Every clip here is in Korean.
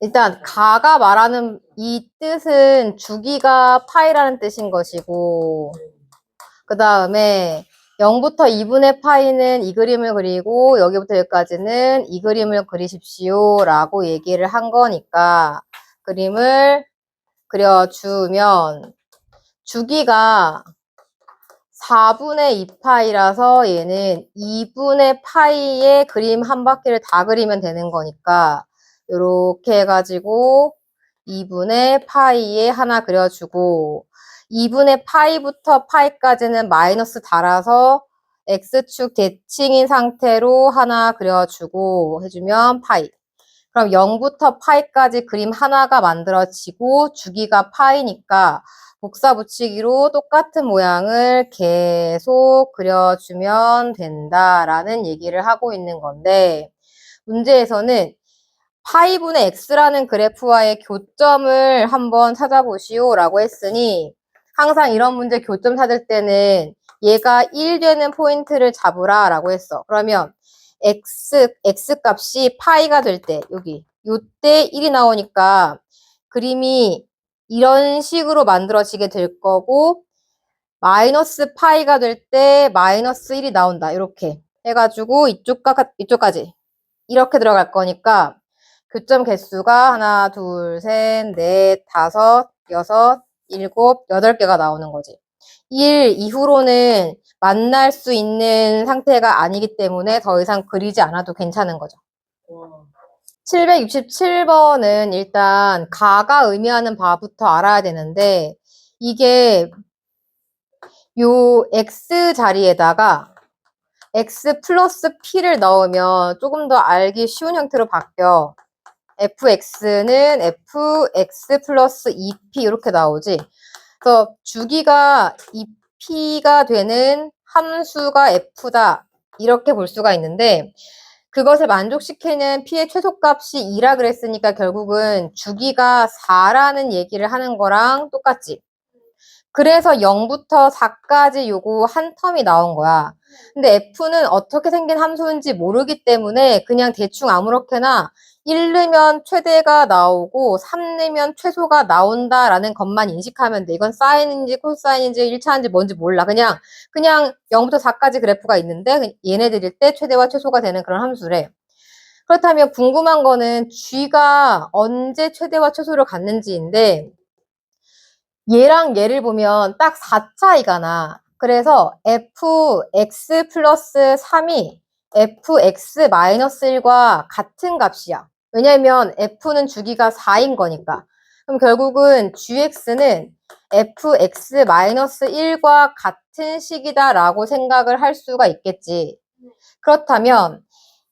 일단 가가 말하는 이 뜻은 주기가 파이라는 뜻인 것이고, 그 다음에 0부터 2분의 파이는 이 그림을 그리고 여기부터 여기까지는 이 그림을 그리십시오 라고 얘기를 한 거니까 그림을 그려주면 주기가 4분의 2파이라서 얘는 2분의 파이의 그림 한 바퀴를 다 그리면 되는 거니까 이렇게 해가지고 2분의 파이에 하나 그려주고 2분의 파이부터 파이까지는 마이너스 달아서 x축 대칭인 상태로 하나 그려주고 해주면 파이. 그럼 0부터 파이까지 그림 하나가 만들어지고 주기가 파이니까 복사 붙이기로 똑같은 모양을 계속 그려주면 된다라는 얘기를 하고 있는 건데 문제에서는 파이분의 x라는 그래프와의 교점을 한번 찾아보시오 라고 했으니 항상 이런 문제 교점 찾을 때는 얘가 1 되는 포인트를 잡으라 라고 했어. 그러면 x 값이 파이가 될 때 여기 요때 1이 나오니까 그림이 이런 식으로 만들어지게 될 거고 마이너스 파이가 될 때 마이너스 1이 나온다. 이렇게 해가지고 이쪽까지 이렇게 들어갈 거니까 교점 개수가 하나, 둘, 셋, 넷, 다섯, 여섯, 일곱, 8개가 나오는 거지. 1 이후로는 만날 수 있는 상태가 아니기 때문에 더 이상 그리지 않아도 괜찮은 거죠. 767번은 일단 가가 의미하는 바부터 알아야 되는데 이게 요 x 자리에다가 x 플러스 p를 넣으면 조금 더 알기 쉬운 형태로 바뀌어. fx는 fx 플러스 2p 이렇게 나오지. 그래서 주기가 2p가 되는 함수가 f다. 이렇게 볼 수가 있는데 그것을 만족시키는 p의 최소값이 2라 그랬으니까 결국은 주기가 4라는 얘기를 하는 거랑 똑같지. 그래서 0부터 4까지 요거 한 텀이 나온 거야. 근데 f는 어떻게 생긴 함수인지 모르기 때문에 그냥 대충 아무렇게나 1 넣으면 최대가 나오고 3 넣으면 최소가 나온다라는 것만 인식하면 돼. 이건 사인인지 코사인인지 1차인지 뭔지 몰라. 그냥 0부터 4까지 그래프가 있는데 얘네들일 때 최대와 최소가 되는 그런 함수래. 그렇다면 궁금한 거는 g가 언제 최대와 최소를 갖는지인데 얘랑 얘를 보면 딱 4차이가 나. 그래서 fx 플러스 3이 fx 마이너스 1과 같은 값이야. 왜냐면 f는 주기가 4인 거니까. 그럼 결국은 gx는 fx 마이너스 1과 같은 식이다라고 생각을 할 수가 있겠지. 그렇다면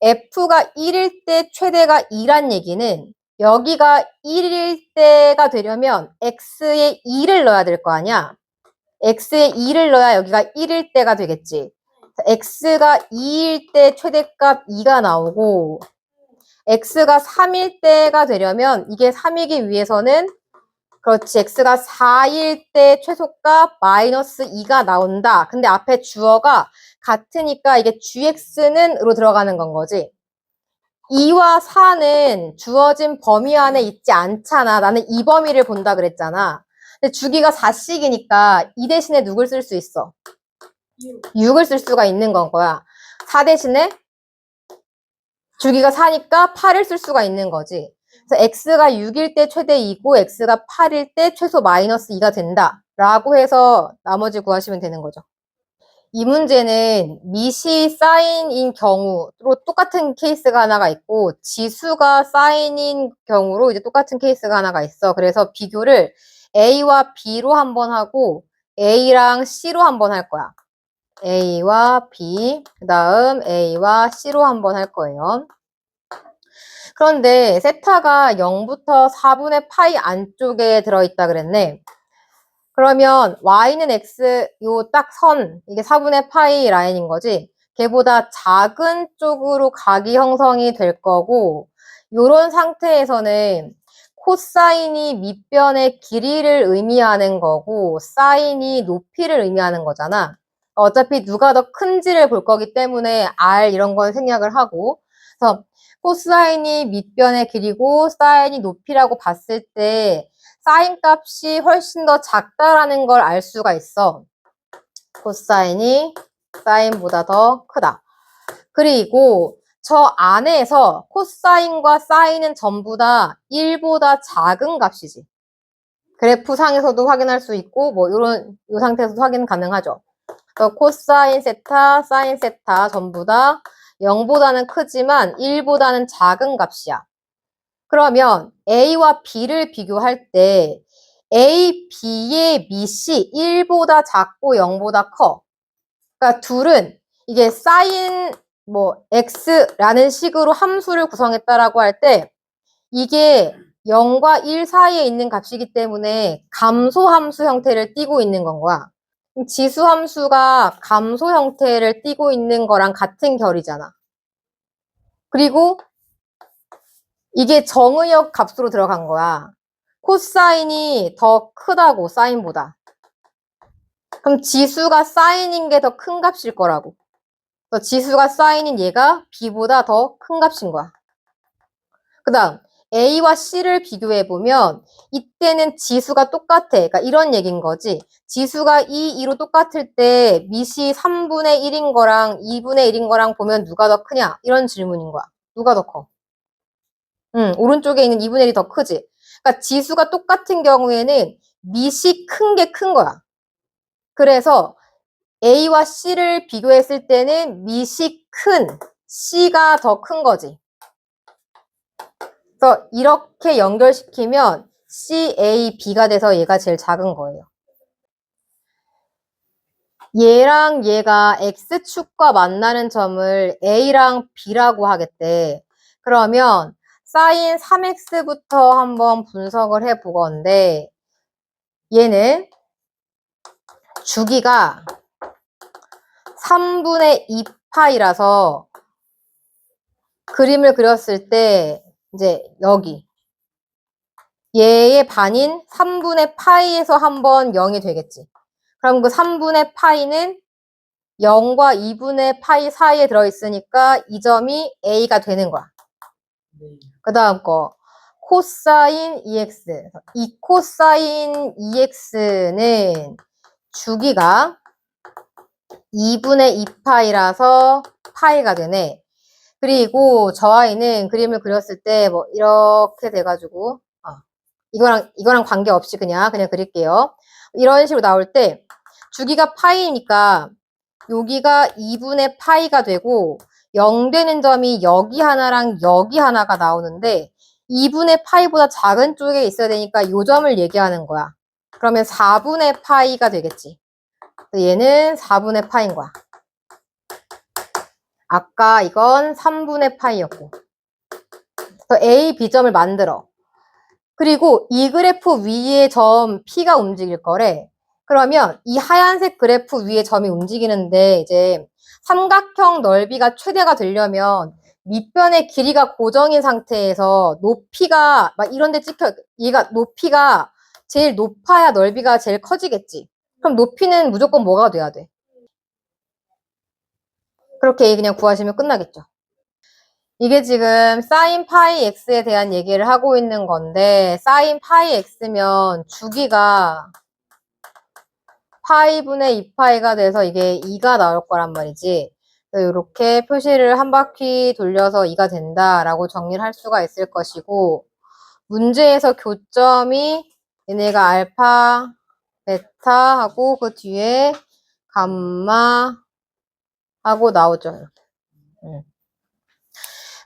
f가 1일 때 최대가 2란 얘기는 여기가 1일 때가 되려면 x에 2를 넣어야 될 거 아니야. x에 2를 넣어야 여기가 1일 때가 되겠지. x가 2일 때 최대값 2가 나오고 x가 3일 때가 되려면 이게 3이기 위해서는 그렇지. x가 4일 때 최소값 마이너스 2가 나온다. 근데 앞에 주어가 같으니까 이게 gx는으로 들어가는 건 거지. 2와 4는 주어진 범위 안에 있지 않잖아. 나는 이 범위를 본다 그랬잖아. 근데 주기가 4씩이니까 이 대신에 누굴 쓸 수 있어? 6을 쓸 수가 있는 건 거야. 4 대신에 주기가 4니까 8을 쓸 수가 있는 거지. 그래서 x가 6일 때 최대 2고 x가 8일 때 최소 마이너스 2가 된다. 라고 해서 나머지 구하시면 되는 거죠. 이 문제는 미시 사인인 경우로 똑같은 케이스가 하나가 있고 지수가 사인인 경우로 이제 똑같은 케이스가 하나가 있어. 그래서 비교를 A와 B로 한번 하고 A랑 C로 한번 할 거야. A와 B, 그 다음 A와 C로 한번 할 거예요. 그런데 세타가 0부터 4분의 파이 안쪽에 들어있다 그랬네. 그러면 y는 x 요 딱 선 이게 4분의 파이 라인인 거지. 걔보다 작은 쪽으로 각이 형성이 될 거고 요런 상태에서는 코사인이 밑변의 길이를 의미하는 거고 사인이 높이를 의미하는 거잖아. 어차피 누가 더 큰지를 볼 거기 때문에 r 이런 건 생략을 하고 그래서 코사인이 밑변의 길이고 사인이 높이라고 봤을 때 사인 값이 훨씬 더 작다라는 걸 알 수가 있어. 코사인이 사인보다 더 크다. 그리고 저 안에서 코사인과 사인은 전부 다 1보다 작은 값이지. 그래프 상에서도 확인할 수 있고 뭐 이 상태에서도 확인 가능하죠. 그래서 코사인 세타, 사인 세타 전부 다 0보다는 크지만 1보다는 작은 값이야. 그러면 A와 B를 비교할 때 A, B의 밑이 1보다 작고 0보다 커. 그러니까 둘은 이게 사인 뭐 x라는 식으로 함수를 구성했다라고 할 때 이게 0과 1 사이에 있는 값이기 때문에 감소함수 형태를 띠고 있는 건 거야. 지수함수가 감소 형태를 띠고 있는 거랑 같은 결이잖아. 그리고 이게 정의역 값으로 들어간 거야. 코사인이 더 크다고, 사인보다. 그럼 지수가 사인인 게 더 큰 값일 거라고. 그래서 지수가 사인인 얘가 B보다 더 큰 값인 거야. 그 다음 A와 C를 비교해보면 이때는 지수가 똑같아. 그러니까 이런 얘기인 거지. 지수가 2, 2로 똑같을 때 밑이 3분의 1인 거랑 2분의 1인 거랑 보면 누가 더 크냐? 이런 질문인 거야. 누가 더 커? 오른쪽에 있는 2분의 1이 더 크지. 그러니까 지수가 똑같은 경우에는 밑이 큰 게 큰 거야. 그래서 A와 C를 비교했을 때는 밑이 큰 C가 더 큰 거지. 그래서 이렇게 연결시키면 C, A, B가 돼서 얘가 제일 작은 거예요. 얘랑 얘가 X축과 만나는 점을 A랑 B라고 하겠대. 그러면 사인 3X부터 한번 분석을 해보건데 얘는 주기가 3분의 2파이라서 그림을 그렸을 때 이제 여기 얘의 반인 3분의 파이에서 한번 0이 되겠지. 그럼 그 3분의 파이는 0과 2분의 파이 사이에 들어있으니까 이 점이 A가 되는 거야. 그 다음 거 코사인 EX. 이 코사인 EX는 주기가 2분의 2파이라서 파이가 되네. 그리고 저 아이는 그림을 그렸을 때 뭐 이렇게 돼가지고 이거랑 관계없이 그냥 그릴게요. 이런 식으로 나올 때 주기가 파이니까 여기가 2분의 파이가 되고 0 되는 점이 여기 하나랑 여기 하나가 나오는데 2분의 파이보다 작은 쪽에 있어야 되니까 이 점을 얘기하는 거야. 그러면 4분의 파이가 되겠지. 얘는 4분의 파인 거야. 아까 이건 3분의 파이였고. 그래서 A, B점을 만들어. 그리고 이 그래프 위에 점 P가 움직일 거래. 그러면 이 하얀색 그래프 위에 점이 움직이는데 이제 삼각형 넓이가 최대가 되려면 밑변의 길이가 고정인 상태에서 높이가 막 이런 데 찍혀 얘가 높이가 제일 높아야 넓이가 제일 커지겠지. 그럼 높이는 무조건 뭐가 돼야 돼? 그렇게 그냥 구하시면 끝나겠죠. 이게 지금 사인 파이 x에 대한 얘기를 하고 있는 건데 사인 파이 x면 주기가 파이분의 2파이가 돼서 이게 2가 나올 거란 말이지. 이렇게 표시를 한 바퀴 돌려서 2가 된다라고 정리를 할 수가 있을 것이고 문제에서 교점이 얘네가 알파, 베타 하고 그 뒤에 감마 하고 나오죠.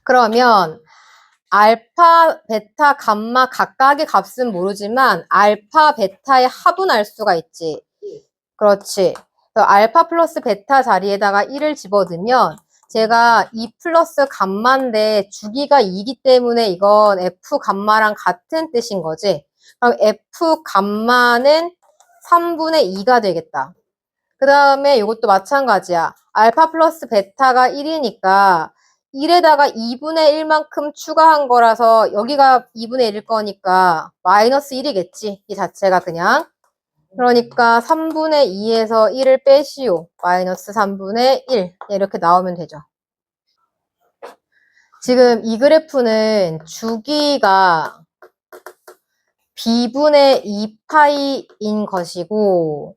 그러면 알파, 베타, 감마 각각의 값은 모르지만 알파, 베타의 합은 알 수가 있지. 그렇지. 그래서 알파 플러스 베타 자리에다가 1을 집어넣으면 제가 2 플러스 감마인데 주기가 2기 때문에 이건 F 감마랑 같은 뜻인 거지. 그럼 F 감마는 3분의 2가 되겠다. 그 다음에 이것도 마찬가지야. 알파 플러스 베타가 1이니까 1에다가 2분의 1만큼 추가한 거라서 여기가 2분의 1일 거니까 마이너스 1이겠지. 이 자체가 그냥. 그러니까 3분의 2에서 1을 빼시오. 마이너스 3분의 1. 이렇게 나오면 되죠. 지금 이 그래프는 주기가 b분의 2파이인 것이고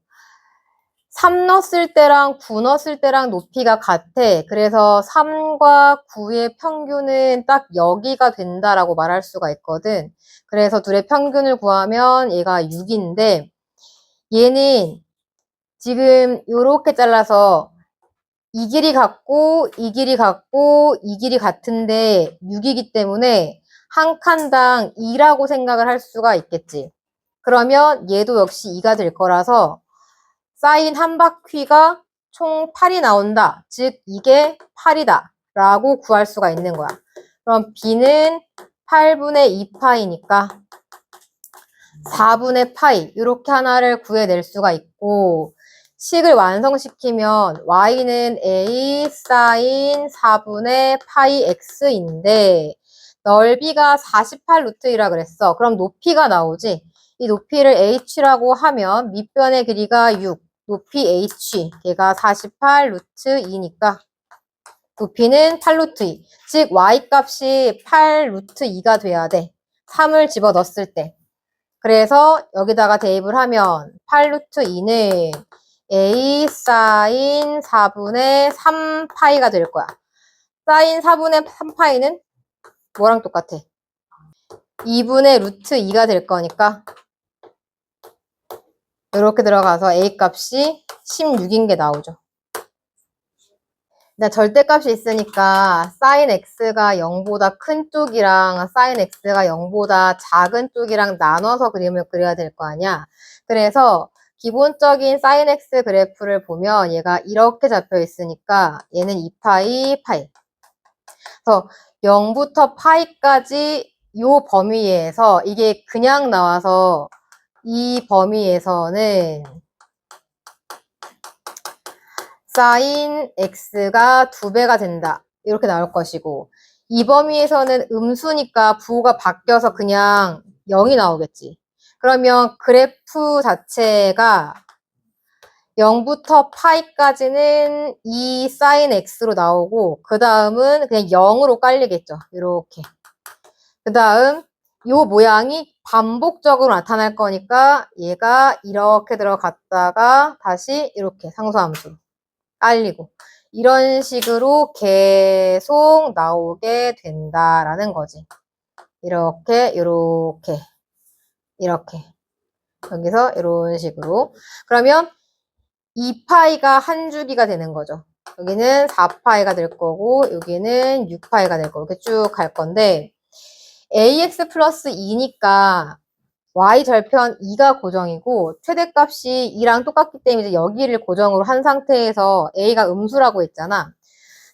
3 넣었을 때랑 9 넣었을 때랑 높이가 같아. 그래서 3과 9의 평균은 딱 여기가 된다라고 말할 수가 있거든. 그래서 둘의 평균을 구하면 얘가 6인데 얘는 지금 요렇게 잘라서 이 길이 같고 이 길이 같고 이 길이 같은데 6이기 때문에 한 칸당 2라고 생각을 할 수가 있겠지. 그러면 얘도 역시 2가 될 거라서 사인 한 바퀴가 총 8이 나온다. 즉 이게 8이다 라고 구할 수가 있는 거야. 그럼 b는 8분의 2파이니까 4분의 파이 이렇게 하나를 구해낼 수가 있고 식을 완성시키면 y는 a 사인 4분의 파이 x인데 넓이가 48 루트이라 그랬어. 그럼 높이가 나오지. 이 높이를 h라고 하면 밑변의 길이가 6, 높이 h, 걔가 48 루트 2니까 높이는 8 루트 2. 즉 y 값이 8 루트 2가 돼야 돼. 3을 집어넣었을 때. 그래서 여기다가 대입을 하면 8 루트 2는 a 사인 4분의 3파이가 될 거야. 사인 4분의 3파이는 뭐랑 똑같아? 2분의 루트 2가 될 거니까 이렇게 들어가서 a 값이 16인 게 나오죠. 절대값이 있으니까 sin x가 0보다 큰 쪽이랑 sin x가 0보다 작은 쪽이랑 나눠서 그림을 그려야 될 거 아니야. 그래서 기본적인 sin x 그래프를 보면 얘가 이렇게 잡혀 있으니까 얘는 2파이 파이. 그래서 0부터 파이까지 요 범위에서 이게 그냥 나와서 이 범위에서는 sin x가 2배가 된다. 이렇게 나올 것이고 이 범위에서는 음수니까 부호가 바뀌어서 그냥 0이 나오겠지. 그러면 그래프 자체가 0부터 파이까지는 이 sin x로 나오고 그 다음은 그냥 0으로 깔리겠죠. 이렇게. 그 다음 요 모양이 반복적으로 나타날 거니까 얘가 이렇게 들어갔다가 다시 이렇게 상수함수 깔리고 이런 식으로 계속 나오게 된다라는 거지. 이렇게 이렇게 이렇게 여기서 이런 식으로 그러면 2파이가 한 주기가 되는 거죠. 여기는 4파이가 될 거고 여기는 6파이가 될 거고 이렇게 쭉 갈 건데 ax 플러스 2니까 y 절편 2가 고정이고 최대값이 2랑 똑같기 때문에 이제 여기를 고정으로 한 상태에서 a가 음수라고 했잖아.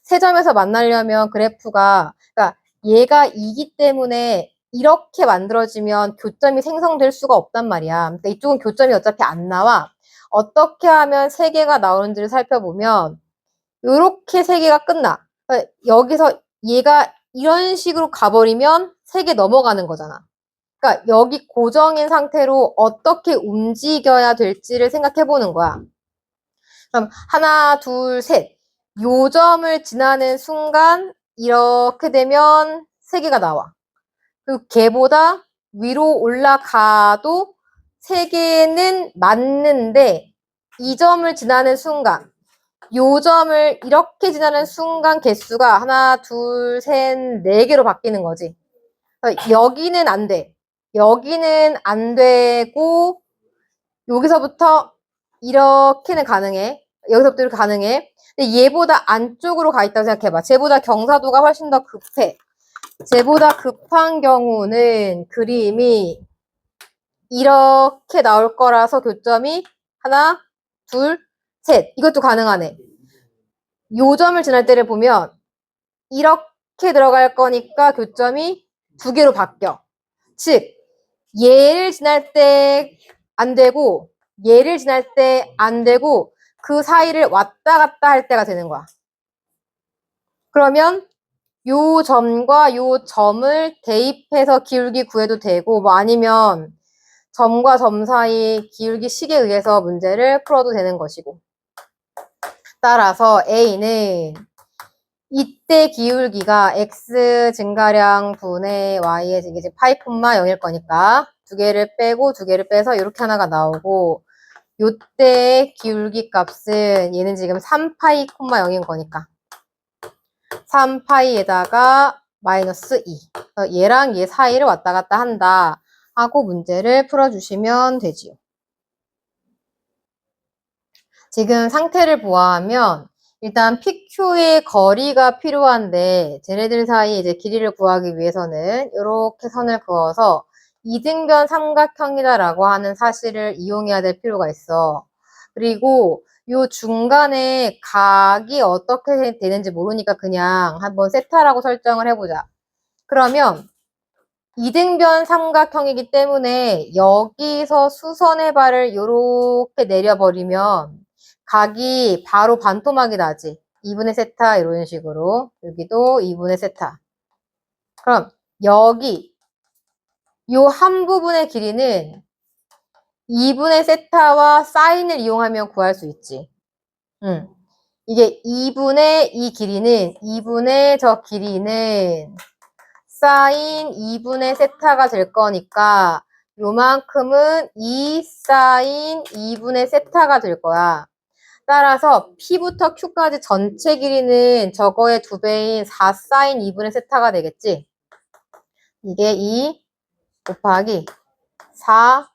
세 점에서 만나려면 그래프가 그러니까 얘가 2기 때문에 이렇게 만들어지면 교점이 생성될 수가 없단 말이야. 그러니까 이쪽은 교점이 어차피 안 나와. 어떻게 하면 세 개가 나오는지를 살펴보면 이렇게 세 개가 끝나. 그러니까 여기서 얘가 이런 식으로 가버리면 세 개 넘어가는 거잖아. 그러니까 여기 고정인 상태로 어떻게 움직여야 될지를 생각해 보는 거야. 그럼 하나, 둘, 셋. 요 점을 지나는 순간 이렇게 되면 세 개가 나와. 그리고 걔보다 위로 올라가도 세 개는 맞는데 이 점을 지나는 순간 요 점을 이렇게 지나는 순간 개수가 하나, 둘, 셋, 네 개로 바뀌는 거지. 여기는 안 돼. 여기는 안 되고 여기서부터 이렇게는 가능해. 여기서부터 이렇게 가능해. 근데 얘보다 안쪽으로 가 있다고 생각해봐. 쟤보다 경사도가 훨씬 더 급해. 쟤보다 급한 경우는 그림이 이렇게 나올 거라서 교점이 하나, 둘, 셋. 이것도 가능하네. 요 점을 지날 때를 보면 이렇게 들어갈 거니까 교점이 두 개로 바뀌어. 즉, 얘를 지날 때 안 되고 얘를 지날 때 안 되고 그 사이를 왔다 갔다 할 때가 되는 거야. 그러면 요 점과 요 점을 대입해서 기울기 구해도 되고 뭐 아니면 점과 점 사이 기울기 식에 의해서 문제를 풀어도 되는 것이고 따라서 A는 이때 기울기가 x 증가량 분의 y의 이게 파이 콤마 0일 거니까 두 개를 빼고 두 개를 빼서 이렇게 하나가 나오고 요때의 기울기 값은 얘는 지금 3파이 콤마 0인 거니까 3파이에다가 마이너스 2. 얘랑 얘 사이를 왔다 갔다 한다 하고 문제를 풀어주시면 되지요. 지금 상태를 보아하면 일단 PQ의 거리가 필요한데 쟤네들 사이 이제 길이를 구하기 위해서는 이렇게 선을 그어서 이등변 삼각형이다라고 하는 사실을 이용해야 될 필요가 있어. 그리고 요 중간에 각이 어떻게 되는지 모르니까 그냥 한번 세타라고 설정을 해보자. 그러면 이등변 삼각형이기 때문에 여기서 수선의 발을 이렇게 내려버리면 각이 바로 반토막이 나지. 2분의 세타 이런 식으로. 여기도 2분의 세타. 그럼 여기 요 한 부분의 길이는 2분의 세타와 사인을 이용하면 구할 수 있지. 이게 2분의 이 길이는 2분의 저 길이는 사인 2분의 세타가 될 거니까 요만큼은 2 사인 2분의 세타가 될 거야. 따라서 P부터 Q까지 전체 길이는 저거의 2배인 4 사인 2분의 세타가 되겠지? 이게 2 곱하기 4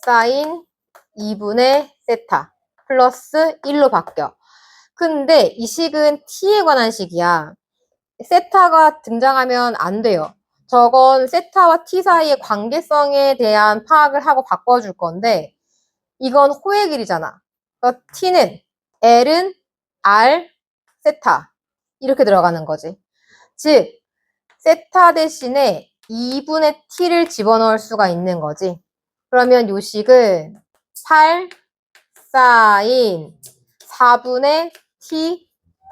사인 2분의 세타 플러스 1로 바뀌어. 근데 이 식은 T에 관한 식이야. 세타가 등장하면 안 돼요. 저건 세타와 T 사이의 관계성에 대한 파악을 하고 바꿔줄 건데 이건 호의 길이잖아. 그러니까 T는 L은 R, 세타 이렇게 들어가는 거지. 즉 세타 대신에 2분의 T를 집어넣을 수가 있는 거지. 그러면 요 식은 8 사인 4분의 T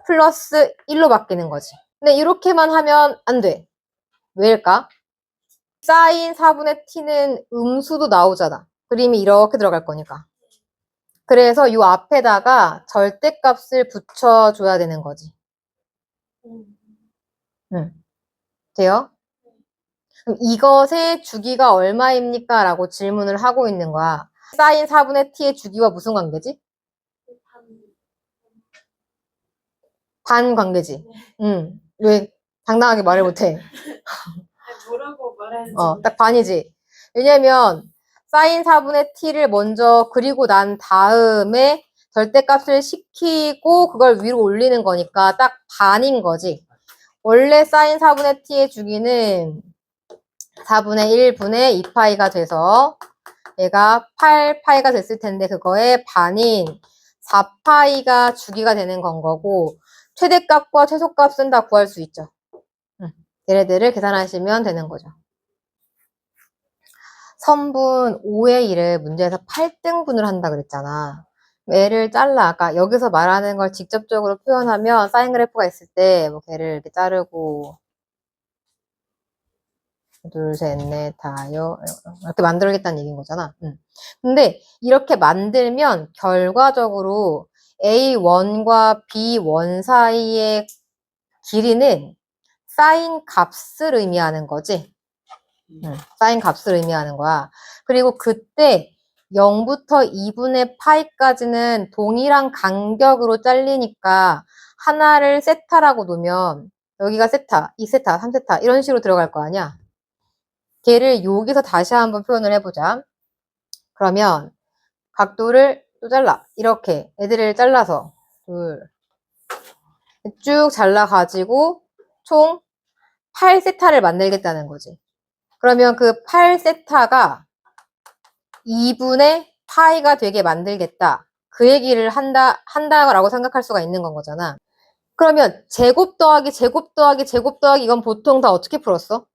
플러스 1로 바뀌는 거지. 근데 이렇게만 하면 안 돼. 왜일까? 사인 4분의 t는 음수도 나오잖아. 그림이 이렇게 들어갈 거니까. 그래서 이 앞에다가 절대값을 붙여줘야 되는 거지. 돼요? 그럼 이것의 주기가 얼마입니까? 라고 질문을 하고 있는 거야. 사인 4분의 t의 주기와 무슨 관계지? 반 관계지. 왜 당당하게 말을 못해? 뭐라고 말하는지 딱 반이지. 왜냐면 사인 4분의 t를 먼저 그리고 난 다음에 절대값을 시키고 그걸 위로 올리는 거니까 딱 반인 거지. 원래 사인 4분의 t의 주기는 4분의 1분의 2파이가 돼서 얘가 8파이가 됐을 텐데 그거의 반인 4파이가 주기가 되는 건 거고 최대값과 최소값은 다 구할 수 있죠. 얘네들을 계산하시면 되는 거죠. 선분 5의 1을 문제에서 8등분을 한다 그랬잖아. 얘를 잘라. 아까 여기서 말하는 걸 직접적으로 표현하면 사인 그래프가 있을 때 뭐 걔를 이렇게 자르고 둘, 셋, 넷, 다요 이렇게 만들겠다는 얘기인 거잖아. 근데 이렇게 만들면 결과적으로 A1과 B1 사이의 길이는 사인 값을 의미하는 거지. 사인 값을 의미하는 거야. 그리고 그때 0부터 2분의 파이까지는 동일한 간격으로 잘리니까 하나를 세타라고 놓으면 여기가 세타, 2세타, 3세타 이런 식으로 들어갈 거 아니야. 걔를 여기서 다시 한번 표현을 해보자. 그러면 각도를 또 잘라. 이렇게 애들을 잘라서 쭉 잘라가지고 총 8세타를 만들겠다는 거지. 그러면 그 8세타가 2분의 파이가 되게 만들겠다. 그 얘기를 한다라고 생각할 수가 있는 건 거잖아. 그러면 제곱 더하기 제곱 더하기 제곱 더하기 이건 보통 다 어떻게 풀었어?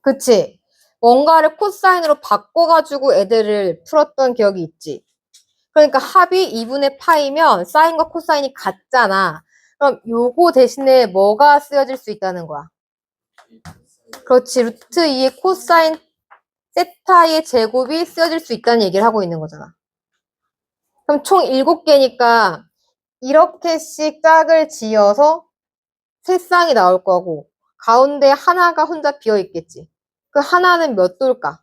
그치? 뭔가를 코사인으로 바꿔가지고 애들을 풀었던 기억이 있지. 그러니까 합이 2분의 파이면 사인과 코사인이 같잖아. 그럼 요거 대신에 뭐가 쓰여질 수 있다는 거야? 그렇지. 루트 2의 코사인 세타의 제곱이 쓰여질 수 있다는 얘기를 하고 있는 거잖아. 그럼 총 7개니까 이렇게씩 짝을 지어서 세 쌍이 나올 거고 가운데 하나가 혼자 비어 있겠지. 그 하나는 몇 도일까?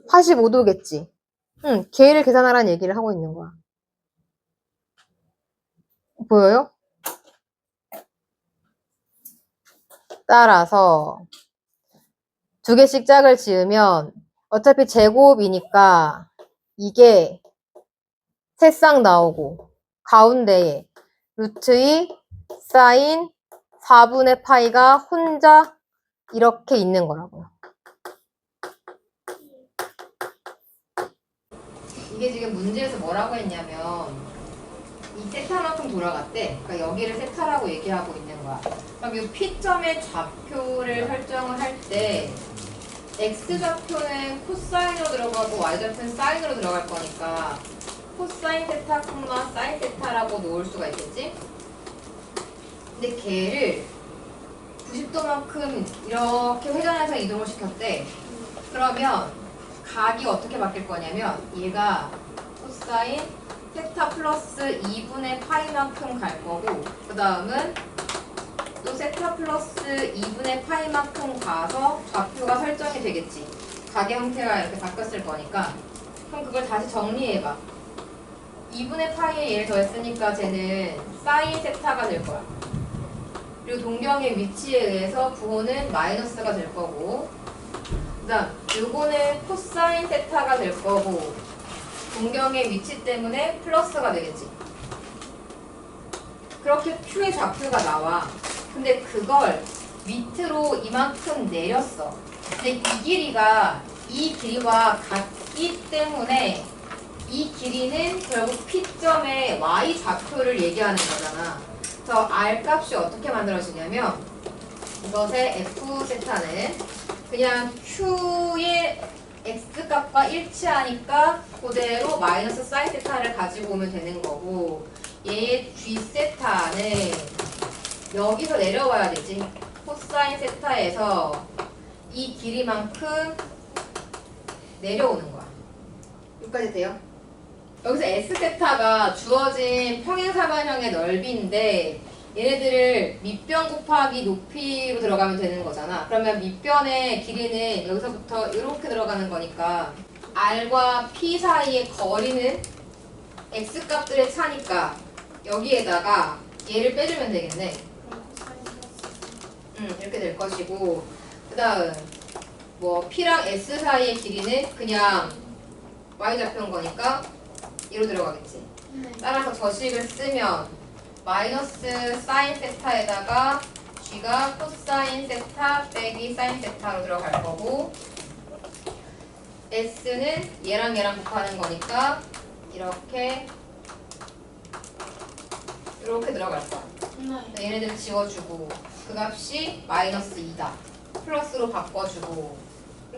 85도겠지. 걔를 계산하라는 얘기를 하고 있는 거야. 보여요? 따라서 두 개씩 짝을 지으면 어차피 제곱이니까 이게 세 쌍 나오고 가운데에 루트 2 사인 4분의 파이가 혼자 이렇게 있는 거라고요. 이게 지금 문제에서 뭐라고 했냐면 이 세타만큼 돌아갔대. 그러니까 여기를 세타라고 얘기하고 있는 거야. 그럼 이 P점의 좌표를 설정을 할 때 X좌표는 코사인으로 들어가고 Y좌표는 사인으로 들어갈 거니까 코사인 세타, 사인 세타라고 놓을 수가 있겠지? 근데 걔를 90도만큼 이렇게 회전해서 이동을 시켰대. 그러면 각이 어떻게 바뀔 거냐면 얘가 코사인 세타 플러스 2분의 파이만큼 갈 거고 그 다음은 또 세타 플러스 2분의 파이만큼 가서 좌표가 설정이 되겠지. 각의 형태가 이렇게 바뀌었을 거니까. 그럼 그걸 다시 정리해봐. 2분의 파이에 얘를 더했으니까 쟤는 사인 세타가 될 거야. 그리고 동경의 위치에 의해서 부호는 마이너스가 될 거고 그 다음 요거는 코사인 세타가 될 거고 동경의 위치 때문에 플러스가 되겠지. 그렇게 Q의 좌표가 나와. 근데 그걸 밑으로 이만큼 내렸어. 근데 이 길이가 이 길이와 같기 때문에 이 길이는 결국 P점의 Y 좌표를 얘기하는 거잖아. 그래서 R 값이 어떻게 만들어지냐면 이것의 F 세타는 그냥 Q의 X 값과 일치하니까 그대로 마이너스 사인 세타를 가지고 오면 되는 거고 얘의 G 세타는 여기서 내려와야 되지. 코사인 세타에서 이 길이만큼 내려오는 거야. 여기까지 돼요? 여기서 S세타가 주어진 평행사변형의 넓이인데 얘네들을 밑변 곱하기 높이로 들어가면 되는 거잖아. 그러면 밑변의 길이는 여기서부터 이렇게 들어가는 거니까 R과 P 사이의 거리는 X값들의 차니까 여기에다가 얘를 빼주면 되겠네. 이렇게 될 것이고 그 다음 뭐 P랑 S 사이의 길이는 그냥 Y좌표인 거니까 이로 들어가겠지. 따라서 저식을 쓰면 마이너스 사인 세타에다가 G가 코사인 세타 빼기 사인 세타로 들어갈 거고 S는 얘랑 얘랑 곱하는 거니까 이렇게 들어갈 거야. 얘네들 지워주고 그 값이 마이너스 2다. 플러스로 바꿔주고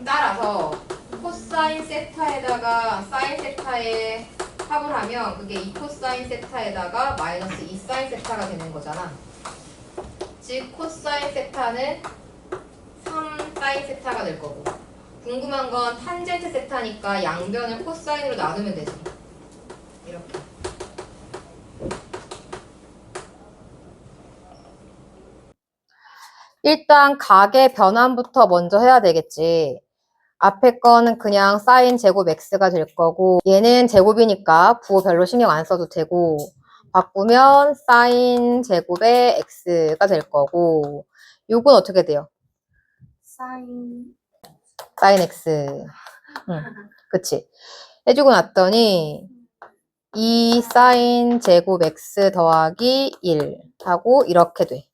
따라서 코사인 세타에다가 사인 세타에 합을 하면 그게 2 코사인 세타에다가 마이너스 2 사인 세타가 되는 거잖아. 즉 코사인 세타는 3 사인 세타가 될 거고 궁금한 건 탄젠트 세타니까 양변을 코사인으로 나누면 되지. 이렇게. 일단 각의 변환부터 먼저 해야 되겠지. 앞에 거는 그냥 사인 제곱 x가 될 거고 얘는 제곱이니까 부호 별로 신경 안 써도 되고 바꾸면 사인 제곱의 x가 될 거고 요건 어떻게 돼요? 사인 x. 그치. 해주고 났더니 2 사인 제곱 x 더하기 1 하고 이렇게 돼.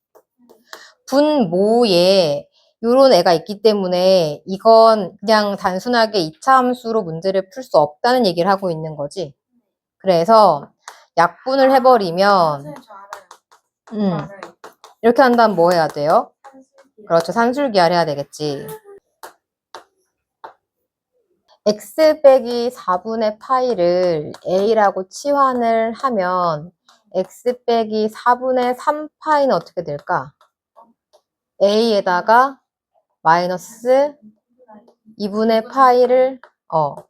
분모에 요런 애가 있기 때문에 이건 그냥 단순하게 이차함수로 문제를 풀 수 없다는 얘기를 하고 있는 거지. 그래서 약분을 해버리면 선생님 저 알아요. 알아요. 이렇게 한다면 뭐 해야 돼요? 산술기요. 그렇죠. 산술기하를 해야 되겠지. x 빼기 4분의 파이를 a라고 치환을 하면 x 빼기 4분의 3파이는 어떻게 될까? a에다가 마이너스 2분의 파이를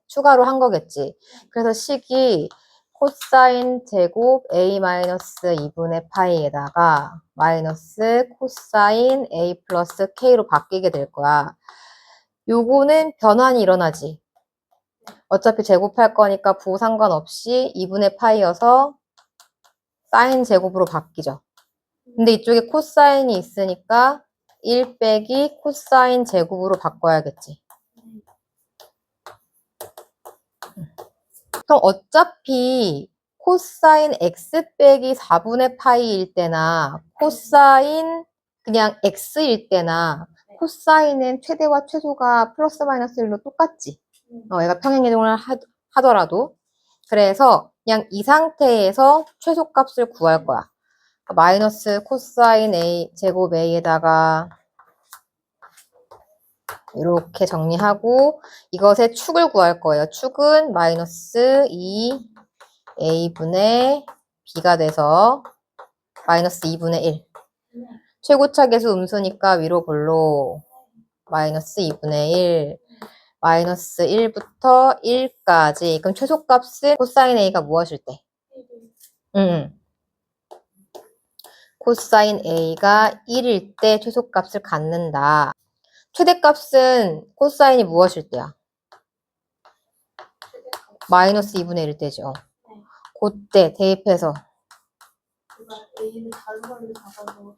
추가로 한 거겠지. 그래서 식이 코사인 제곱 a 마이너스 2분의 파이에다가 마이너스 코사인 a 플러스 k로 바뀌게 될 거야. 요거는 변환이 일어나지. 어차피 제곱할 거니까 부호 상관없이 2분의 파이여서 사인 제곱으로 바뀌죠. 근데 이쪽에 코사인이 있으니까 1 빼기 코사인 제곱으로 바꿔야겠지. 그럼 어차피 코사인 x 빼기 4분의 파이일 때나 코사인 그냥 x일 때나 코사인은 최대와 최소가 플러스 마이너스 1로 똑같지. 얘가 평행이동을 하더라도. 그래서 그냥 이 상태에서 최소값을 구할 거야. 마이너스 코사인 a 제곱 a에다가 이렇게 정리하고 이것의 축을 구할 거예요. 축은 마이너스 2a분의 b가 돼서 마이너스 2분의 1. 최고차 계수 음수니까 위로 볼로 마이너스 2분의 1. 마이너스 1부터 1까지. 그럼 최소값은 코사인 a가 무엇일 때? 코사인 a가 1일 때 최소값을 갖는다. 최대값은 코사인이 무엇일 때야? 마이너스 2분의 1일 때죠. 그때 대입해서 A를 다른 걸로 잡아서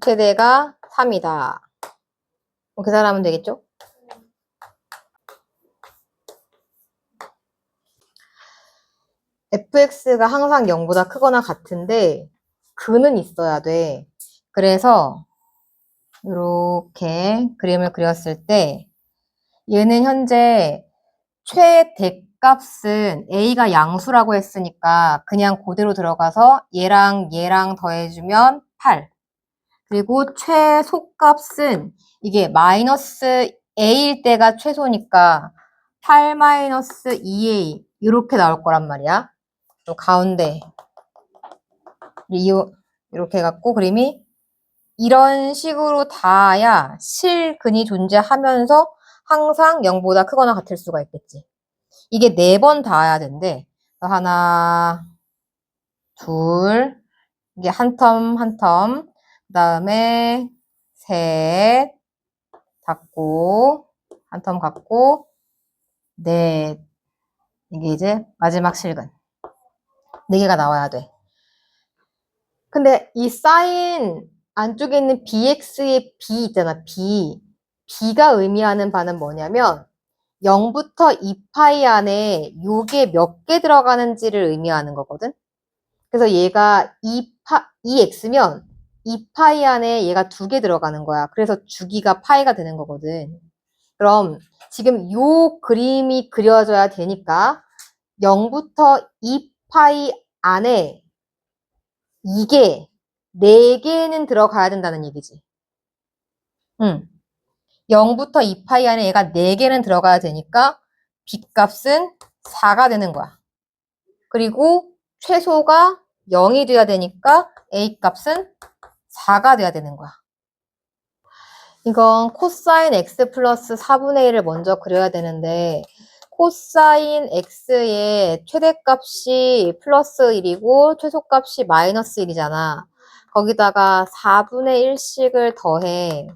최대가 3이다. 계산하면 되겠죠? fx가 항상 0보다 크거나 같은데 근은 있어야 돼. 그래서 이렇게 그림을 그렸을 때 얘는 현재 최대값은 a가 양수라고 했으니까 그냥 그대로 들어가서 얘랑 얘랑 더해주면 8. 그리고 최소값은 이게 마이너스 a일 때가 최소니까 8 마이너스 2a 이렇게 나올 거란 말이야. 또 가운데 이렇게 해갖고 그림이 이런 식으로 닿아야 실근이 존재하면서 항상 0보다 크거나 같을 수가 있겠지. 이게 4번 닿아야 된대. 하나, 둘, 이게 한 텀, 한 텀. 그 다음에 셋, 닫고, 한 텀 갖고, 넷. 이게 이제 마지막 실근. 4개가 나와야 돼. 근데 이 사인 안쪽에 있는 bx의 b 있잖아, b. b가 의미하는 바는 뭐냐면 0부터 2파이 안에 요게 몇 개 들어가는지를 의미하는 거거든. 그래서 얘가 2x면 2파이 안에 얘가 2개 들어가는 거야. 그래서 주기가 파이가 되는 거거든. 그럼 지금 요 그림이 그려져야 되니까 0부터 2파이 안에 이게 4개는 들어가야 된다는 얘기지. 0부터 2파이 안에 얘가 4개는 들어가야 되니까 b값은 4가 되는 거야. 그리고 최소가 0이 돼야 되니까 a값은 4가 돼야 되는 거야. 이건 코사인 x 플러스 4분의 1을 먼저 그려야 되는데 코사인 x의 최대값이 플러스 1이고 최소값이 마이너스 1이잖아. 거기다가 4분의 1씩을 더해.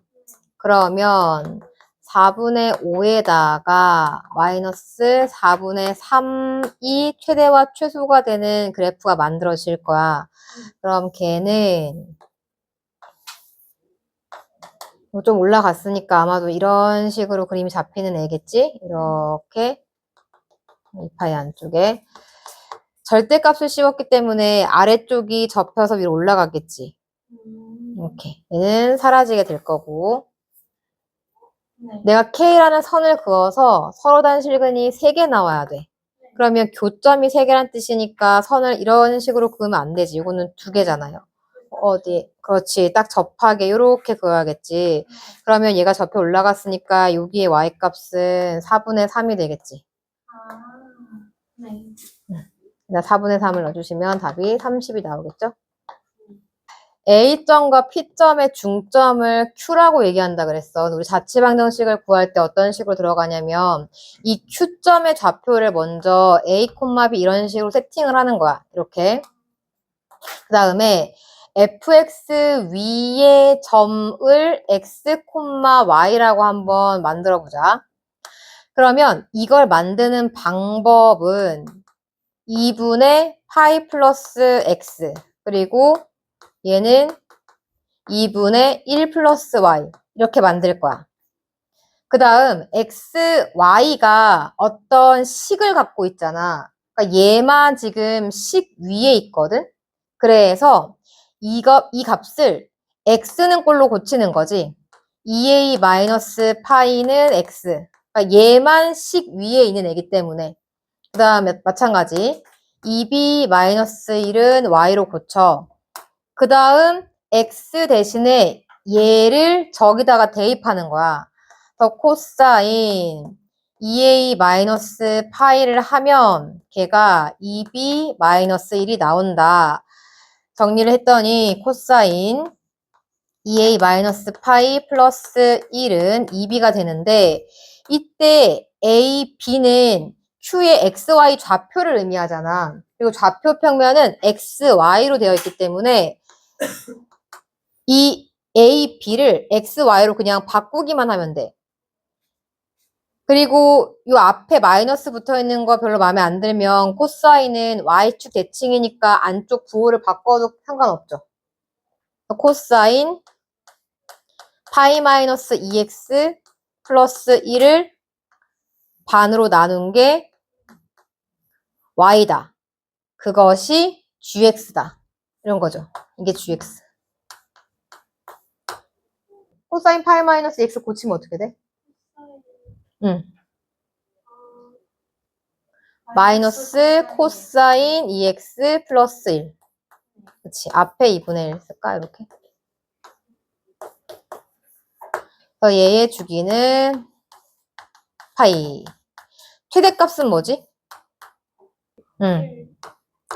그러면 4분의 5에다가 마이너스 4분의 3이 최대와 최소가 되는 그래프가 만들어질 거야. 그럼 걔는 좀 올라갔으니까 아마도 이런 식으로 그림이 잡히는 애겠지? 이렇게 이파이 안쪽에 절대값을 씌웠기 때문에 아래쪽이 접혀서 위로 올라가겠지. 이렇게 얘는 사라지게 될 거고 네. 내가 K라는 선을 그어서 서로 단 실근이 3개 나와야 돼. 그러면 교점이 3개란 뜻이니까 선을 이런 식으로 그으면 안 되지. 이거는 2개잖아요. 어디? 그렇지. 딱 접하게 이렇게 그어야겠지. 그러면 얘가 접혀 올라갔으니까 여기에 y값은 4분의 3이 되겠지. 네. 4분의 3을 넣어주시면 답이 30이 나오겠죠? A점과 P점의 중점을 Q라고 얘기한다 그랬어. 우리 자취방정식을 구할 때 어떤 식으로 들어가냐면 이 Q점의 좌표를 먼저 A, B 이런 식으로 세팅을 하는 거야. 이렇게. 그 다음에 fx 위의 점을 x, y라고 한번 만들어 보자. 그러면 이걸 만드는 방법은 2분의 파이 플러스 x 그리고 얘는 2분의 1 플러스 y 이렇게 만들 거야. 그 다음 x, y가 어떤 식을 갖고 있잖아. 그러니까 얘만 지금 식 위에 있거든. 그래서 이 값을 x는 꼴로 고치는 거지. 2a 마이너스 파이는 x. 그러니까 얘만 식 위에 있는 애기 때문에. 그 다음에 마찬가지. 2b 마이너스 1은 y로 고쳐. 그 다음 x 대신에 얘를 저기다가 대입하는 거야. 그래서 코사인 2a 마이너스 파이를 하면 걔가 2b 마이너스 1이 나온다. 정리를 했더니 코사인 2a 마이너스 파이 플러스 1은 2b가 되는데 이때 a, b는 q의 xy 좌표를 의미하잖아. 그리고 좌표 평면은 xy로 되어 있기 때문에 이 a, b를 xy로 그냥 바꾸기만 하면 돼. 그리고 이 앞에 마이너스 붙어 있는 거 별로 마음에 안 들면 코사인은 y축 대칭이니까 안쪽 부호를 바꿔도 상관없죠. 코사인 파이 마이너스 2x 플러스 1을 반으로 나눈 게 y다. 그것이 gx다. 이런 거죠. 이게 gx. 코사인 파이 마이너스 x 고치면 어떻게 돼? 응. 마이너스 코사인 2x 플러스 1. 그치. 앞에 2분의 1 쓸까? 이렇게. 그래서 얘의 주기는 파이. 최대값은 뭐지?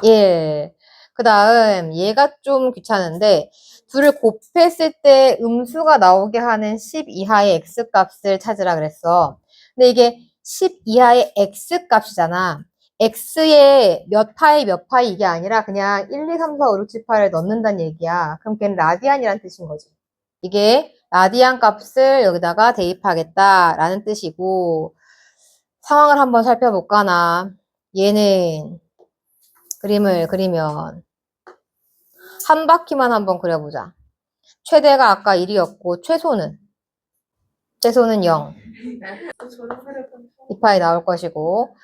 1. 그 다음 얘가 좀 귀찮은데 둘을 곱했을 때 음수가 나오게 하는 10 이하의 x값을 찾으라 그랬어. 근데 이게 10 이하의 x값이잖아. x에 몇 파이 몇 파이 이게 아니라 그냥 1, 2, 3, 4, 5, 6, 7, 8을 넣는다는 얘기야. 그럼 걔는 라디안이라는 뜻인 거지. 이게 라디안 값을 여기다가 대입하겠다라는 뜻이고 상황을 한번 살펴볼까나. 얘는 그림을 그리면 한 바퀴만 한번 그려보자. 최대가 아까 1이었고 최소는 0. 2파이 나올 것이고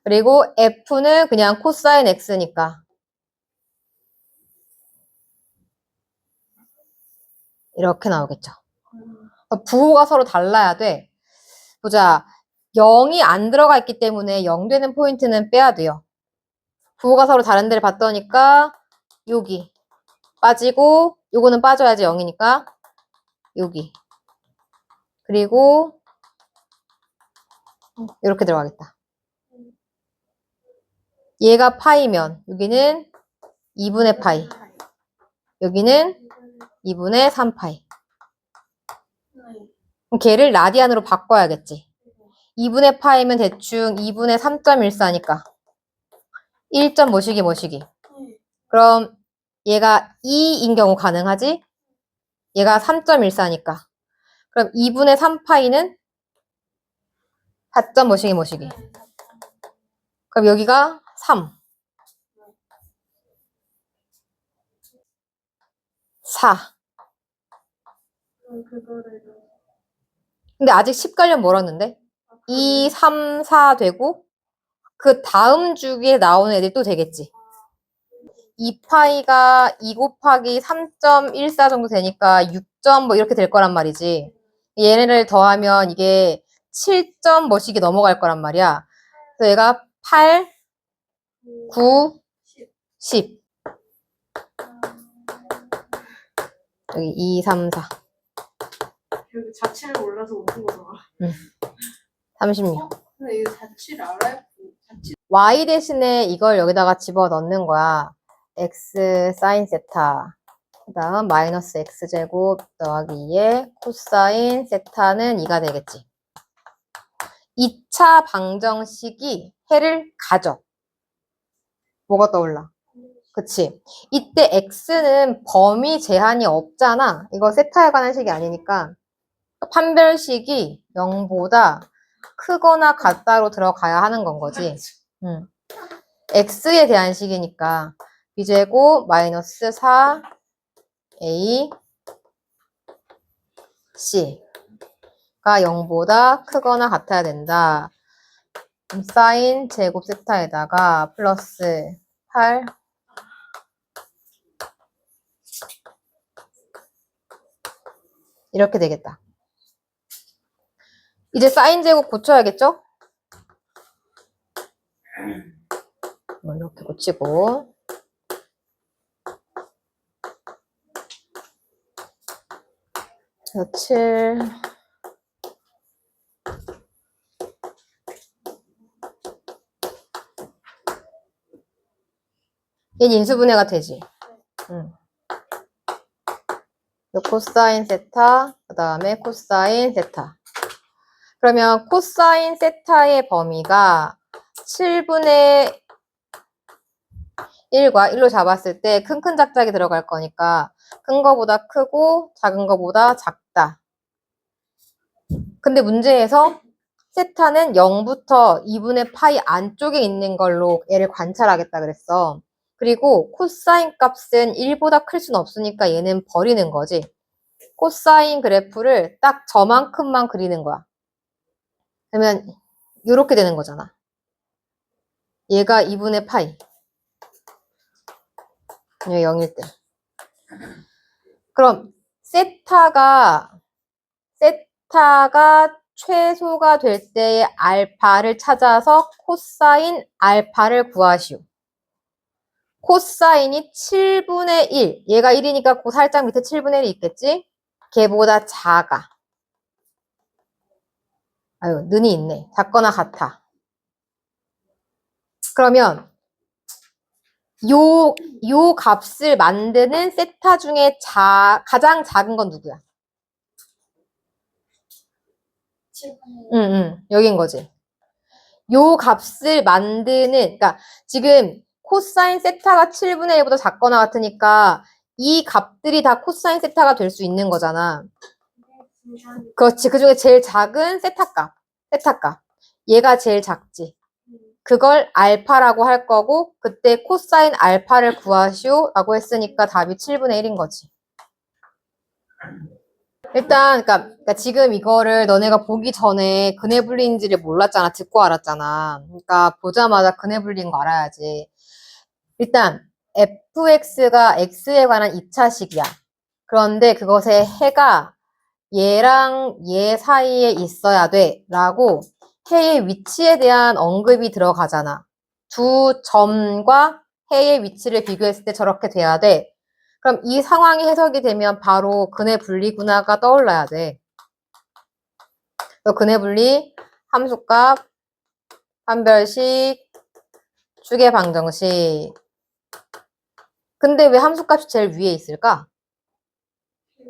그리고 F는 그냥 코사인 X니까 이렇게 나오겠죠. 부호가 서로 달라야 돼. 보자. 0이 안 들어가 있기 때문에 0 되는 포인트는 빼야 돼요. 부호가 서로 다른 데를 봤더니까 여기 빠지고 요거는 빠져야지 0이니까 여기 그리고 이렇게 들어가겠다. 얘가 파이면 여기는 2분의 파이 여기는 2분의 3파이 그럼 걔를 라디안으로 바꿔야겠지. 2분의 파이면 대충 2분의 3.14니까 1점 뭐시기 그럼 얘가 2인 경우 가능하지? 얘가 3.14니까 그럼 2분의 3파이는 4점 뭐시기 그럼 여기가 3 4 근데 아직 10 가려면 멀었는데 2, 3, 4 되고 그 다음 주기에 나오는 애들이 또 되겠지. 2파이가 2 곱하기 3.14 정도 되니까 6점 뭐 이렇게 될 거란 말이지. 얘네를 더하면 이게 7점 뭐씩이 넘어갈 거란 말이야. 그래서 얘가 8, 9, 10. 여기 2, 3, 4. 여기 자취를 몰라서 오는 거잖아. 36. 근데 이거 자취를 알아야 y 대신에 이걸 여기다가 집어 넣는 거야. x 사인 세타 그 다음 마이너스 x제곱 더하기 2의 코사인 세타는 2가 되겠지. 2차 방정식이 해를 가져. 뭐가 떠올라? 그치? 이때 x는 범위 제한이 없잖아. 이거 세타에 관한 식이 아니니까 판별식이 0보다 크거나 같다로 들어가야 하는 건 거지. x에 대한 식이니까 b제곱 마이너스 4 a c가 0보다 크거나 같아야 된다. 사인 제곱 세타에다가 플러스 8 이렇게 되겠다. 이제 사인 제곱 고쳐야겠죠? 이렇게 고치고 그래서 7 얘는 인수분해가 되지. 코사인 세타, 그 다음에 코사인 세타. 그러면 코사인 세타의 범위가 7분의 1과 1로 잡았을 때 큰 작작이 들어갈 거니까 큰 거보다 크고 작은 거보다 작다. 근데 문제에서 세타는 0부터 2분의 파이 안쪽에 있는 걸로 얘를 관찰하겠다 그랬어. 그리고 코사인 값은 1보다 클 수는 없으니까 얘는 버리는 거지. 코사인 그래프를 딱 저만큼만 그리는 거야. 그러면 이렇게 되는 거잖아. 얘가 2분의 파이. 0일 때. 그럼 세타가 최소가 될 때의 알파를 찾아서 코사인 알파를 구하시오. 코사인이 7분의 1. 얘가 1이니까 그 살짝 밑에 7분의 1이 있겠지? 걔보다 작아. 아유, 는이 있네. 작거나 같아. 그러면 요 값을 만드는 세타 중에 가장 작은 건 누구야? 7분의 여긴 거지. 요 값을 만드는, 그러니까 지금 코사인 세타가 7분의 1보다 작거나 같으니까 이 값들이 다 코사인 세타가 될 수 있는 거잖아. 그렇지. 그 중에 제일 작은 세타 값. 얘가 제일 작지. 그걸 알파라고 할 거고 그때 코사인 알파를 구하시오 라고 했으니까 답이 7분의 1인 거지. 일단 그러니까 지금 이거를 너네가 보기 전에 근해 분리인지를 몰랐잖아. 듣고 알았잖아. 그러니까 보자마자 근해 분리인 거 알아야지. 일단 fx가 x에 관한 2차식이야. 그런데 그것의 해가 얘랑 얘 사이에 있어야 돼 라고 해의 위치에 대한 언급이 들어가잖아. 두 점과 해의 위치를 비교했을 때 저렇게 돼야 돼. 그럼 이 상황이 해석이 되면 바로 근해 분리구나가 떠올라야 돼. 근해 분리, 함수값, 판별식, 추계 방정식. 근데 왜 함수값이 제일 위에 있을까?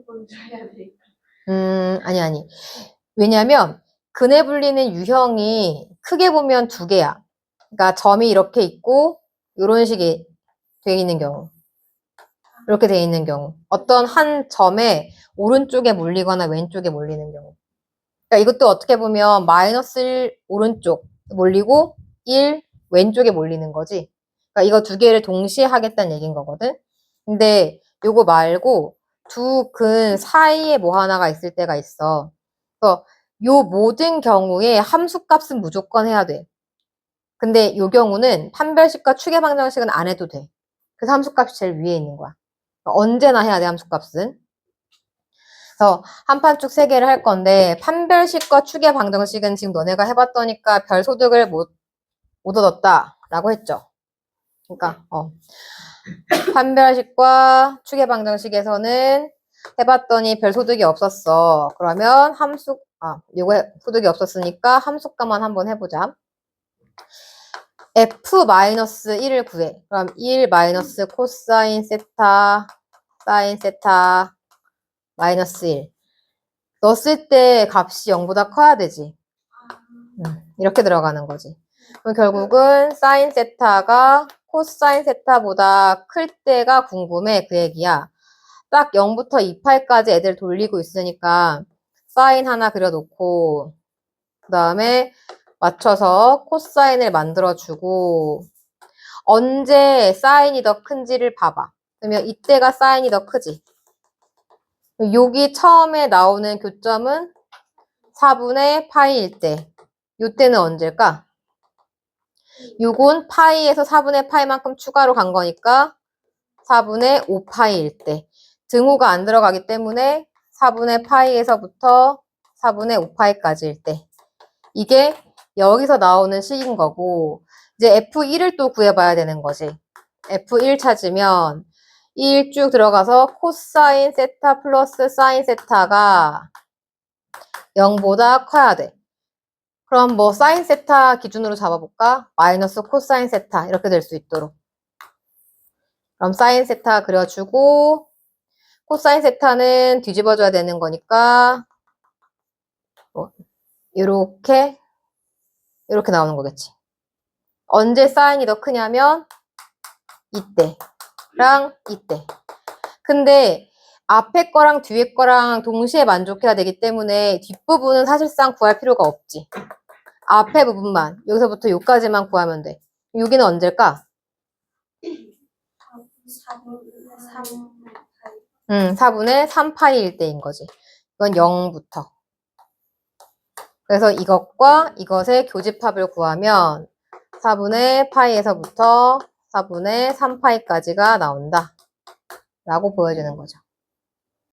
먼저 해야 되니까. 아니. 왜냐면 근해 분리는 유형이 크게 보면 두 개야. 그러니까 점이 이렇게 있고 이런 식이 돼 있는 경우. 이렇게 돼 있는 경우. 어떤 한 점에 오른쪽에 몰리거나 왼쪽에 몰리는 경우. 그러니까 이것도 어떻게 보면 마이너스 1 오른쪽 몰리고 1 왼쪽에 몰리는 거지. 그러니까 이거 두 개를 동시에 하겠다는 얘기인 거거든. 근데 요거 말고 두 근 사이에 뭐 하나가 있을 때가 있어. 그래서 요 모든 경우에 함수값은 무조건 해야 돼. 근데 요 경우는 판별식과 추계 방정식은 안 해도 돼. 그래서 함수값이 제일 위에 있는 거야. 언제나 해야 돼, 함수값은. 그래서 한 판 쭉 3개를 할 건데 판별식과 추계 방정식은 지금 너네가 해봤더니까 별 소득을 못 얻었다 라고 했죠. 그러니까 판별식과 추계 방정식에서는 해봤더니 별 소득이 없었어. 그러면 요거 소득이 없었으니까 함수값만 한번 해보자. f-1을 구해. 그럼 1 마이너스 코사인 세타 사인 세타 마이너스 1. 넣었을 때 값이 0보다 커야 되지. 이렇게 들어가는 거지. 그럼 결국은 사인 세타가 코사인 세타보다 클 때가 궁금해. 그 얘기야. 딱 0부터 2파이까지 애들 돌리고 있으니까 사인 하나 그려놓고 그 다음에 맞춰서 코사인을 만들어주고 언제 사인이 더 큰지를 봐봐. 그러면 이때가 사인이 더 크지. 여기 처음에 나오는 교점은 4분의 파이일 때. 이때는 언제일까? 요건 파이에서 4분의 파이만큼 추가로 간 거니까 4분의 5파이일 때. 등호가 안 들어가기 때문에 4분의 파이에서부터 4분의 5파이까지일 때. 이게 여기서 나오는 식인 거고 이제 F1을 또 구해봐야 되는 거지. F1 찾으면 1 쭉 들어가서 코사인 세타 플러스 사인 세타가 0보다 커야 돼. 그럼 뭐 사인 세타 기준으로 잡아볼까? 마이너스 코사인 세타 이렇게 될 수 있도록. 그럼 사인 세타 그려주고 코사인 세타는 뒤집어줘야 되는 거니까 뭐 이렇게 나오는 거겠지. 언제 사인이 더 크냐면 이때랑 이때. 근데 앞에 거랑 뒤에 거랑 동시에 만족해야 되기 때문에 뒷부분은 사실상 구할 필요가 없지. 앞에 부분만 여기서부터 여기까지만 구하면 돼. 여기는 언제일까? 4분의 3파이일 때인 거지. 이건 0부터. 그래서 이것과 이것의 교집합을 구하면 4분의 파이에서부터 4분의 3파이까지가 나온다. 라고 보여주는 거죠.